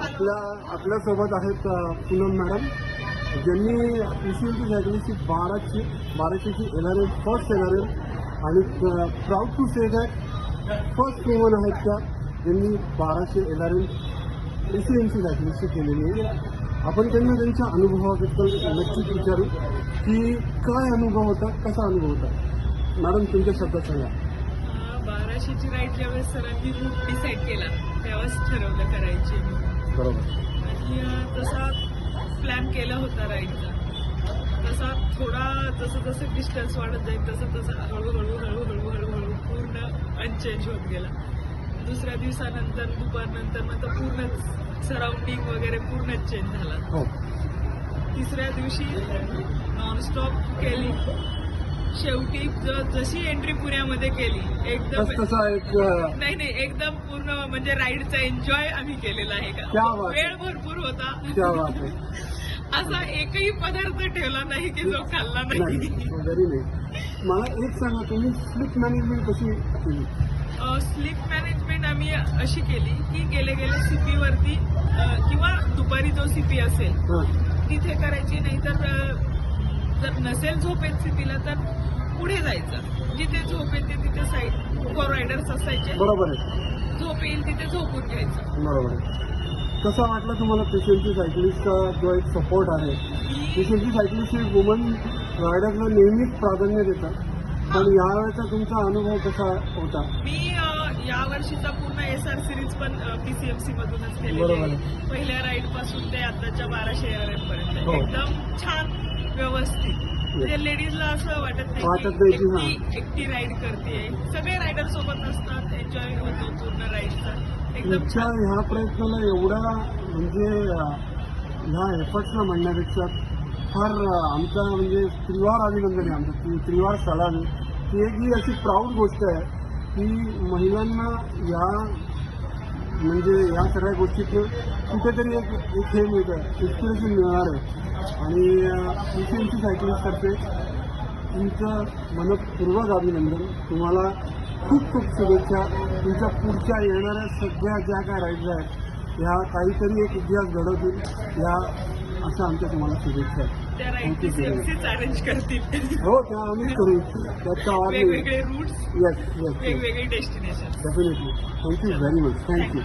आपल्यासोबत आहेत पूनम मॅडम, ज्यांनी PCMC सायकलिस्टची 1200ची LRM फर्स्ट LRM आणि proud to say that first woman आहेत त्या ज्यांनी 1200 LRM PCMC सायकलिस्टची केलेली आहे. आपण त्यांना त्यांच्या अनुभवाबद्दल नक्कीच विचारू की काय अनुभव होता, कसा अनुभव होता. मॅडम तुमच्या शब्दात सांगा. 1200ची राईड ज्यावेळेस सरांनी रूट डिसाईड केला त्यावेळेस ठरवलं करायची. बरोबर. आणि तसा प्लॅन केला होता राईडचा. तसा थोडा जसं जसं डिस्टन्स वाढत जाईल तसं हळूहळू पूर्ण अनचेंज होत गेला. दुसऱ्या दिवसानंतर दुपारनंतर पूर्णच सराउंडिंग वगैरे पूर्णच चेंज झाला. तिसऱ्या दिवशी नॉनस्टॉप केली. शेवटी जशी एंट्री पुण्यामध्ये केली एकदम नाही एकदम पूर्ण म्हणजे राईडचा एन्जॉय आम्ही केलेला आहे का. वेळ भरपूर होता. असा एकही पदार्थ ठेवला नाही की जो खाल्ला नाही. मला एक सांगा, तुम्ही स्लीप मॅनेजमेंट कशी केली? स्लीप मॅनेजमेंट आम्ही अशी केली की गेले सीपी वरती किंवा दुपारी जो सीपी असेल तिथे करायची. नाहीतर जर नसेल झोप येत सीपीला तर पुढे जायचं. जिथे झोप येते तिथे साईड को रायडर्स असायचे. बरोबर आहे. झोप येईल तिथे झोपून घ्यायचं. बरोबर आहे. कसा वाटला तुम्हाला PCMC सायकलिस्टचा जो एक सपोर्ट आहे? PCMC सायकलिस्ट ही वुमन रायडरला नेहमीच प्राधान्य देतात, पण यावेळेचा तुमचा अनुभव कसा होता? मी या वर्षीचा पूर्ण SR सिरीज पण PCMC मधूनच केलेली आहे. पहिल्या राईड पासून ते आताच्या 1200 LRM पर्यंत एकदम छान व्यवस्थित. म्हणजे लेडीजला असं वाटत नाही एकटी राईड करते. सगळे रायडर सोबत असतात. एन्जॉय होतो पूर्ण राईडचा. एकदम छान. ह्या प्रयत्नाला एवढा म्हणजे ह्या एफर्ट्सला म्हणण्यापेक्षा फार आमचा म्हणजे त्रिवार अभिनंदन आहे. आमचं त्रिवार सलामी. ती एक ही अशी प्राऊड गोष्ट आहे की महिलांना या म्हणजे या सगळ्या गोष्टीतून कुठेतरी एक हे मिळतं, इन्स्पिरेशन मिळणार आहे. आणि PCMC सायकलिस्टतर्फे तुमचं मनपूर्वक अभिनंदन. तुम्हाला खूप खूप शुभेच्छा. तुमच्या पुढच्या येणाऱ्या सगळ्या ज्या काय राईड्स आहेत ह्या काहीतरी एक इतिहास घडवतील या अशा आमच्या तुम्हाला शुभेच्छा आहेत. अरेंज करतील. हो, त्या आम्हीच करू. त्याचा वेगवेगळे रूट्स, येस वेगवेगळे destination. Definitely. Thank you very much. Thank you.